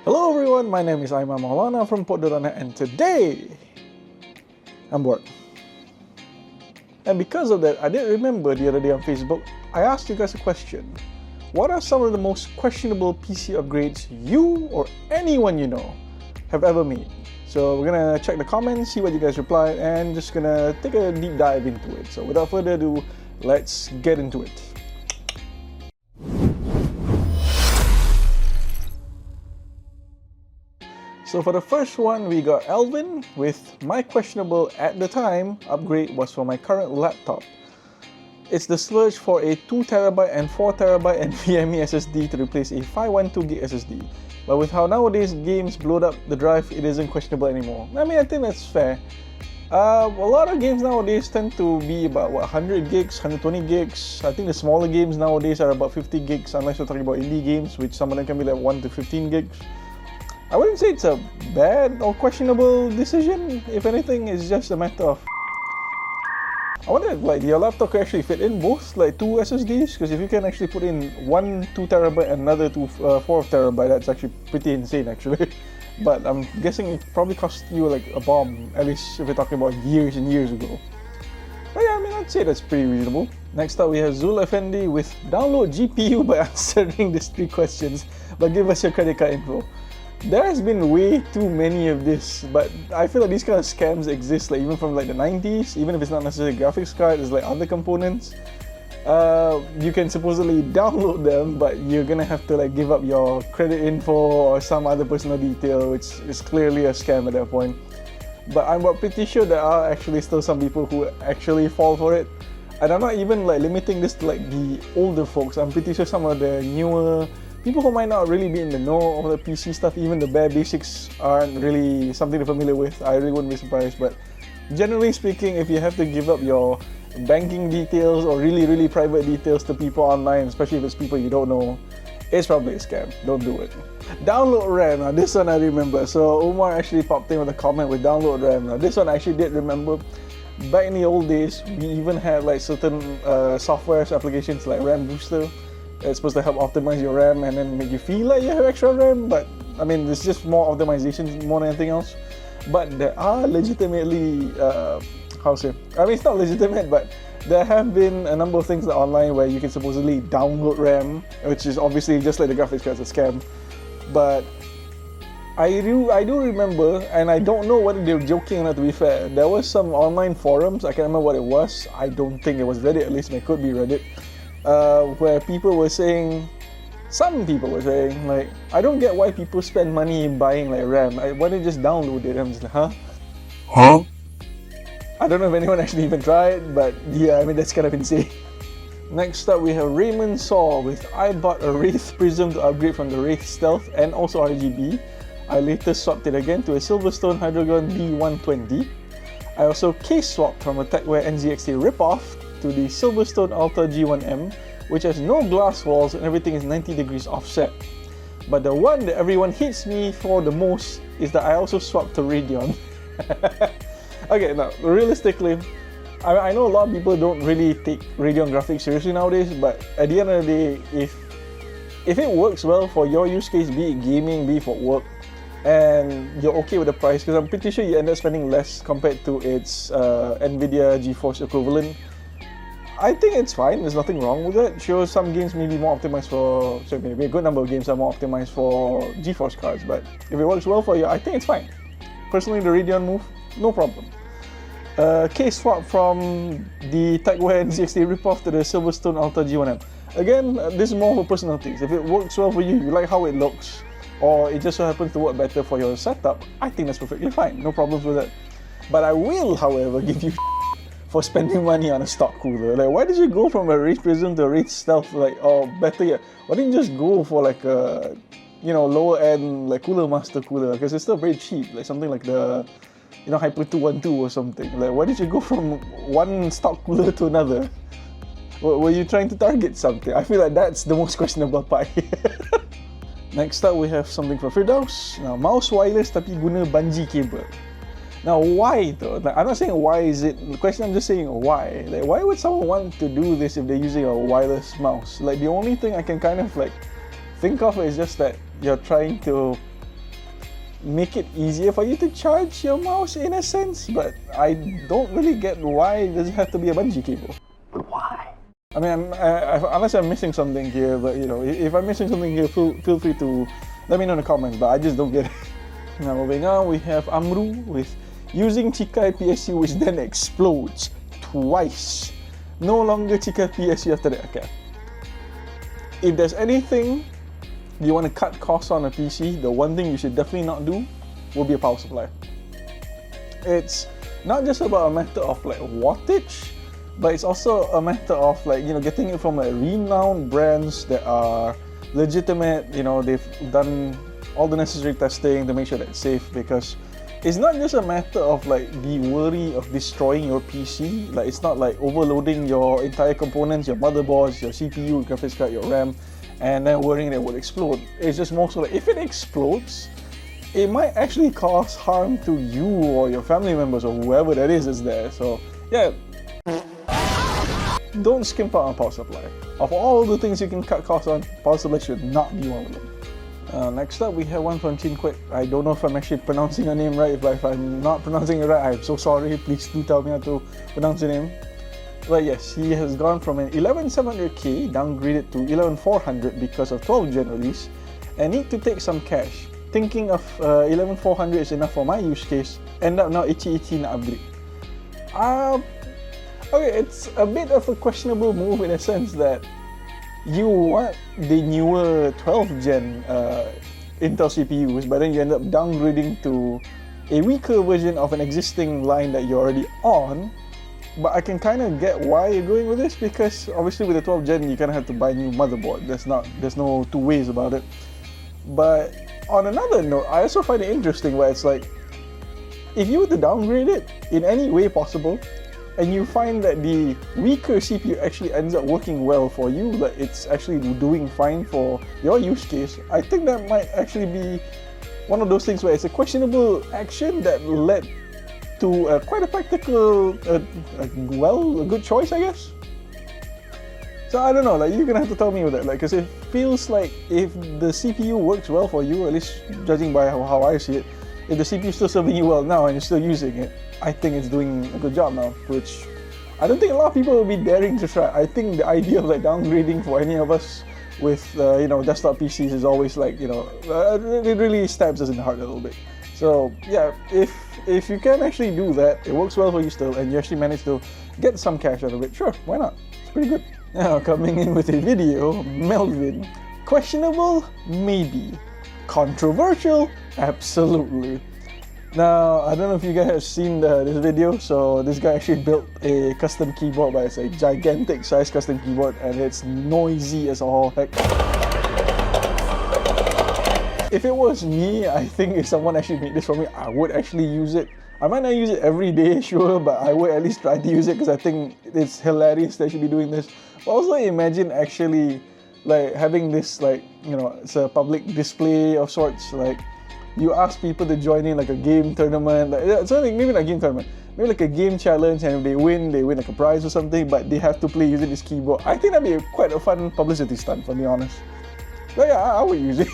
Hello everyone, my name is Aiman Maulana from Unported, and today I'm bored. And because of that, I did remember the other day on Facebook, I asked you guys a question. What are some of the most questionable PC upgrades you or anyone you know have ever made? So we're gonna check the comments, see what you guys replied, and just gonna take a deep dive into it. So without further ado, let's get into it. So for the first one, we got Alvin with my questionable at the time upgrade was for my current laptop. It's the Slurge for a 2TB and 4TB NVMe SSD to replace a 512GB SSD. But with how nowadays games bloat up the drive, it isn't questionable anymore. I mean, I think that's fair. A lot of games nowadays tend to be about 100 gigs, 120 gigs. I think the smaller games nowadays are about 50 gigs, unless you're talking about indie games, which some of them can be like 1 to 15 gigs. I wouldn't say it's a bad or questionable decision. If anything, it's just a matter of... I wonder if like your laptop could actually fit in both like two SSDs, because if you can actually put in one 2TB and another 4TB, that's actually pretty insane actually. But I'm guessing it probably cost you like a bomb, at least if you're talking about years and years ago. But yeah, I mean, I'd say that's pretty reasonable. Next up we have Zul Effendi with download GPU by answering these 3 questions, but give us your credit card info. There has been way too many of this, but I feel like these kind of scams exist like even from like the 90s, even if it's not necessarily a graphics card, it's like other components. You can supposedly download them, but you're gonna have to like give up your credit info or some other personal detail, which is clearly a scam at that point. But I'm pretty sure there are actually still some people who actually fall for it. And I'm not even like limiting this to like the older folks. I'm pretty sure some of the newer people who might not really be in the know of the PC stuff, even the bare basics aren't really something they're familiar with. I really wouldn't be surprised, but generally speaking, if you have to give up your banking details or really private details to people online, especially if it's people you don't know, it's probably a scam. Don't do it. Download RAM. Now this one I remember. So Omar actually popped in with a comment with download RAM. Now this one I actually did remember. Back in the old days, we even had like certain software applications like RAM Booster. It's supposed to help optimize your RAM and then make you feel like you have extra RAM, but I mean, it's just more optimization more than anything else. But there are legitimately, how to say, I mean, it's not legitimate, but there have been a number of things online where you can supposedly download RAM, which is obviously just like the graphics card, it's a scam. But I do remember, and I don't know whether they're joking or not, to be fair, there was some online forums, I can't remember what it was, I don't think it was Reddit, at least it could be Reddit, where people were saying, some people were saying, like, I don't get why people spend money buying like RAM. Why don't you just download it? I'm just like, huh? Huh? I don't know if anyone actually even tried, but yeah, I mean, that's kind of insane. Next up, we have Raymond Saw with I bought a Wraith Prism to upgrade from the Wraith Stealth and also RGB. I later swapped it again to a Silverstone Hydrogon D120. I also case swapped from a TechWare NZXT ripoff to the Silverstone Ultra G1M, which has no glass walls and everything is 90 degrees offset. But the one that everyone hates me for the most is that I also swapped to Radeon. Okay, now realistically, I know a lot of people don't really take Radeon graphics seriously nowadays, but at the end of the day, if it works well for your use case, be it gaming, be it for work, and you're okay with the price, because I'm pretty sure you end up spending less compared to its Nvidia GeForce equivalent, I think it's fine, there's nothing wrong with it. Sure, some games may be more optimized for, so maybe a good number of games are more optimized for GeForce cards, but if it works well for you, I think it's fine. Personally, the Radeon move, no problem. Case swap from the TechWare NZXT ripoff to the Silverstone Ultra G1M. Again, this is more of a personal thing. If it works well for you, you like how it looks, or it just so happens to work better for your setup, I think that's perfectly fine, no problems with that. But I will, however, give you for spending money on a stock cooler. Like, why did you go from a Wraith Prism to a Wraith Stealth? Like, or better yet, why didn't you just go for like a, you know, lower end like Cooler Master cooler? Because it's still very cheap, like something like the, you know, Hyper 212 or something. Like, why did you go from one stock cooler to another? Were you trying to target something? I feel like that's the most questionable part here. Next up, we have something for Firdaus. Now, mouse wireless tapi guna bungee cable. Now, why though? Like, I'm not saying why is it, the question I'm just saying why. Like, why would someone want to do this if they're using a wireless mouse? Like, the only thing I can kind of like think of is just that you're trying to make it easier for you to charge your mouse in a sense, but I don't really get why does it have to be a bungee cable. Why? I mean, unless I'm missing something here, but you know, if I'm missing something here, feel free to let me know in the comments, but I just don't get it. Now moving on, we have Amru with using Chikai PSU which then explodes twice. No longer Chikai PSU after that. Okay. If there's anything you want to cut costs on a PC, the one thing you should definitely not do will be a power supply. It's not just about a matter of like wattage, but it's also a matter of like, you know, getting it from like renowned brands that are legitimate. You know, they've done all the necessary testing to make sure that it's safe, because it's not just a matter of like the worry of destroying your PC. Like, it's not like overloading your entire components, your motherboards, your CPU, graphics card, your RAM, and then worrying that it will explode. It's just more so like, if it explodes, it might actually cause harm to you or your family members or whoever that is there. So yeah, don't skimp out on power supply. Of all the things you can cut costs on, power supply should not be one of them. Next up, we have one from Chin Kwek. I don't know if I'm actually pronouncing her name right, but if I'm not pronouncing it right, I'm so sorry. Please do tell me how to pronounce the name. But yes, he has gone from an 11700K downgraded to 11400 because of 12th gen release, and need to take some cash. Thinking of 11400 is enough for my use case, end up now itchy na upgrade. Okay, it's a bit of a questionable move in a sense that you want the newer 12th gen Intel CPUs, but then you end up downgrading to a weaker version of an existing line that you're already on. But I can kind of get why you're going with this, because obviously with the 12th gen you kind of have to buy a new motherboard. There's no two ways about it. But on another note, I also find it interesting where it's like, if you were to downgrade it in any way possible, and you find that the weaker CPU actually ends up working well for you, that it's actually doing fine for your use case, I think that might actually be one of those things where it's a questionable action that led to quite a practical, a good choice, I guess. So I don't know, like, you're gonna have to tell me with that, like, because it feels like if the CPU works well for you, at least judging by how I see it, if the CPU is still serving you well now and you're still using it, I think it's doing a good job now, which I don't think a lot of people will be daring to try. I think the idea of like downgrading for any of us with you know, desktop PCs is always like, you know, it really stabs us in the heart a little bit. So yeah, if you can actually do that, it works well for you still, and you actually manage to get some cash out of it, sure, why not? It's pretty good. Now coming in with a video, Melvin. Questionable? Maybe. Controversial? Absolutely. Now, I don't know if you guys have seen this video, so this guy actually built a custom keyboard, but it's a gigantic size custom keyboard, and it's noisy as all heck. If it was me, I think if someone actually made this for me, I would actually use it. I might not use it every day, sure, but I would at least try to use it because I think it's hilarious that I should be doing this. But also imagine actually like having this, like, you know, it's a public display of sorts, like you ask people to join in like a game tournament, like something, maybe not a game tournament, maybe like a game challenge, and if they win like a prize or something, but they have to play using this keyboard. I think that'd be quite a fun publicity stunt, to be honest. But yeah, I would use it.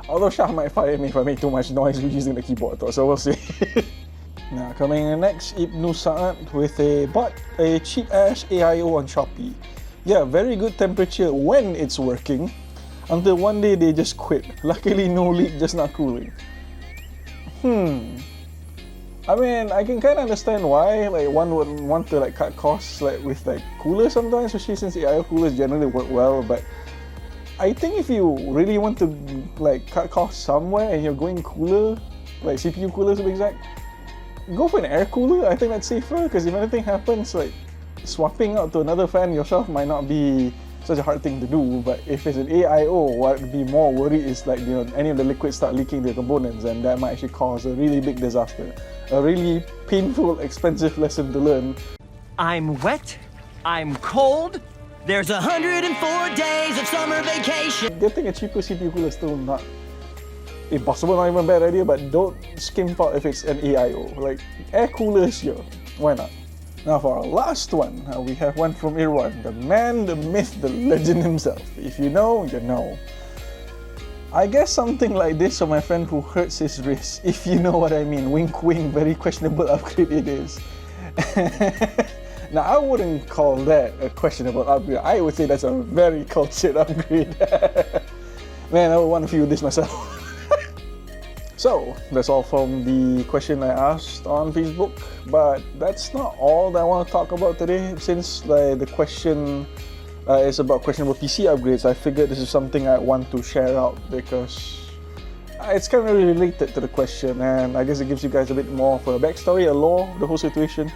Although Shah might fire me if I make too much noise with using the keyboard though, so we'll see. Now coming in next, Ibnu Sa'ad with a cheap-ass AIO on Shopee. Yeah, very good temperature when it's working, until one day they just quit. Luckily no leak, just not cooling. I mean, I can kind of understand why like one would want to like cut costs like with like coolers sometimes, especially since AIO coolers generally work well, but I think if you really want to like cut costs somewhere and you're going cooler, like CPU coolers to be exact, go for an air cooler. I think that's safer, because if anything happens, like swapping out to another fan yourself might not be such a hard thing to do. But if it's an AIO, what would be more worried is like, you know, any of the liquids start leaking the components, and that might actually cause a really big disaster. A really painful, expensive lesson to learn. I'm wet, I'm cold, there's 104 days of summer vacation. Getting a cheaper CPU cooler is still not impossible, not even a bad idea, but don't skimp out if it's an AIO. Like, air coolers, yeah, why not? Now for our last one, we have one from Irwan, the man, the myth, the legend himself. If you know, you know. I guess something like this for my friend who hurts his wrist, if you know what I mean. Wink wink, very questionable upgrade it is. Now, I wouldn't call that a questionable upgrade. I would say that's a very cultured upgrade. Man, I would want to feel this myself. So, that's all from the question I asked on Facebook. But that's not all that I want to talk about today. Since the question is about questionable PC upgrades, I figured this is something I want to share out because it's kind of related to the question, and I guess it gives you guys a bit more of a backstory, a lore, the whole situation.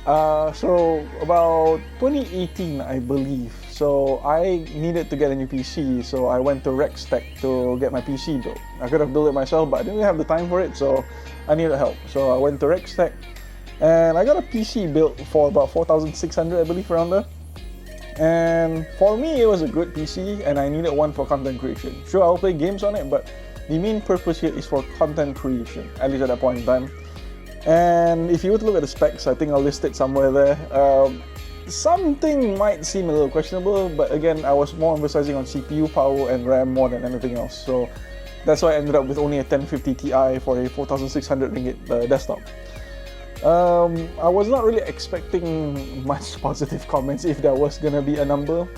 So about 2018, I believe. So I needed to get a new PC, so I went to RexTech to get my PC built. I could have built it myself, but I didn't really have the time for it, so I needed help. So I went to RexTech, and I got a PC built for about 4,600, I believe, around there. And for me, it was a good PC, and I needed one for content creation. Sure, I'll play games on it, but the main purpose here is for content creation, at least at that point in time. And if you were to look at the specs, I think I'll list it somewhere there. Something might seem a little questionable, but again, I was more emphasizing on CPU power and RAM more than anything else. So that's why I ended up with only a 1050 Ti for a 4,600 ringgit desktop. I was not really expecting much positive comments if there was gonna be a number.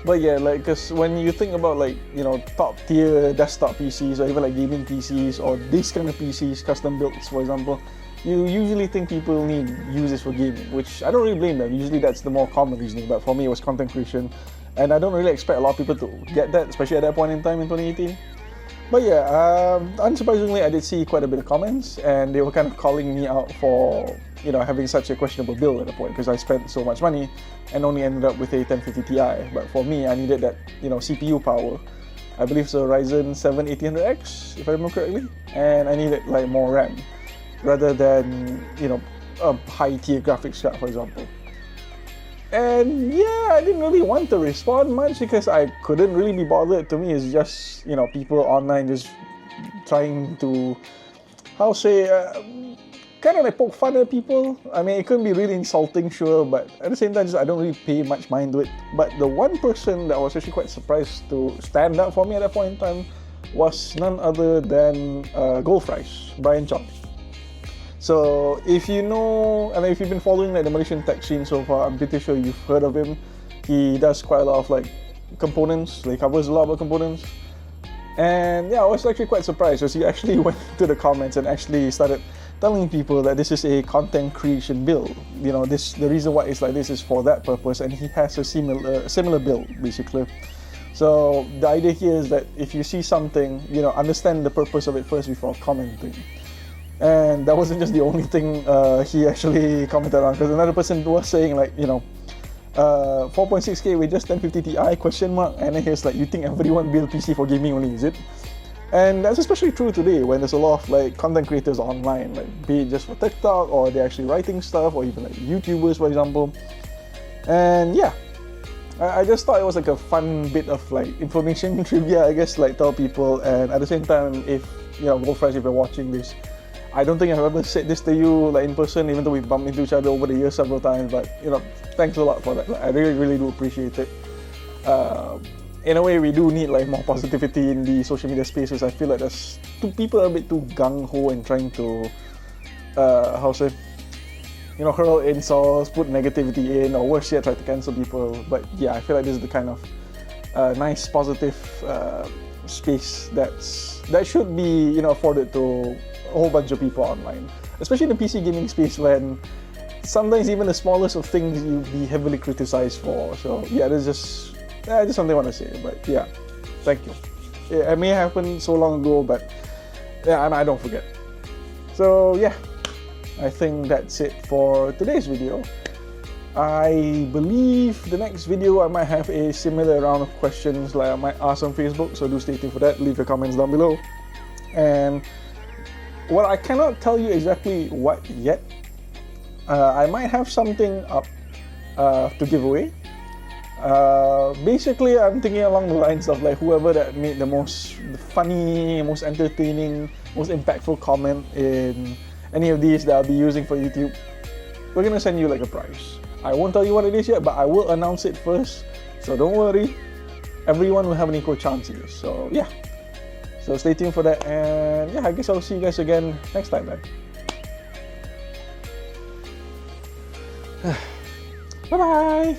But yeah, like, cause when you think about like, you know, top tier desktop PCs or even like gaming PCs or this kind of PCs, custom builds for example, you usually think people need use this for gaming, which I don't really blame them. Usually that's the more common reasoning, but for me it was content creation, and I don't really expect a lot of people to get that, especially at that point in time in 2018. But yeah, unsurprisingly, I did see quite a bit of comments, and they were kind of calling me out for, you know, having such a questionable build at the point because I spent so much money and only ended up with a 1050 Ti. But for me, I needed that, you know, CPU power. I believe it's a Ryzen 7 1800X, if I remember correctly, and I needed like more RAM rather than, you know, a high tier graphics card, for example. And yeah, I didn't really want to respond much because I couldn't really be bothered. To me, it's just, you know, people online just trying to, how say, kind of like poke fun at people. I mean, it couldn't be really insulting, sure, but at the same time, just, I don't really pay much mind to it. But the one person that was actually quite surprised to stand up for me at that point in time was none other than Goldfries, Brian Chong. So if you know, and if you've been following like the Malaysian tech scene so far, I'm pretty sure you've heard of him. He does quite a lot of like components, he covers a lot of components. And yeah, I was actually quite surprised because he actually went to the comments and actually started telling people that this is a content creation build. You know, the reason why it's like this is for that purpose, and he has a similar build basically. So the idea here is that if you see something, you know, understand the purpose of it first before commenting. And that wasn't just the only thing he actually commented on, because another person was saying like, you know, 4.6K with just 1050 Ti question mark, and then he's like, you think everyone build PC for gaming only, is it? And that's especially true today when there's a lot of like content creators online, like be it just for TikTok or they're actually writing stuff, or even like YouTubers for example. And yeah, I just thought it was like a fun bit of like information trivia, I guess, like tell people. And at the same time, if you know, Goldfries, if you're watching this, I don't think I've ever said this to you like in person, even though we've bumped into each other over the years several times. But you know, thanks a lot for that. Like, I really do appreciate it. In a way, we do need like more positivity in the social media spaces. I feel like there's people are a bit too gung ho and trying to, you know, hurl insults, put negativity in, or worse yet, try to cancel people. But yeah, I feel like this is the kind of nice, positive space that should be, you know, afforded to a whole bunch of people online, especially in the PC gaming space, when sometimes even the smallest of things you'll be heavily criticized for. So yeah, that's just something I want to say. But yeah, thank you. Yeah, it may happen so long ago, but yeah, I don't forget. So yeah, I think that's it for today's video. I believe the next video I might have a similar round of questions like I might ask on Facebook, so do stay tuned for that. Leave your comments down below. And well, I cannot tell you exactly what yet. I might have something up to give away. Basically, I'm thinking along the lines of like whoever that made the most funny, most entertaining, most impactful comment in any of these that I'll be using for YouTube, we're gonna send you like a prize. I won't tell you what it is yet, but I will announce it first, so don't worry. Everyone will have an equal chance here. So yeah, So stay tuned for that, and yeah, I guess I'll see you guys again next time then. Bye bye.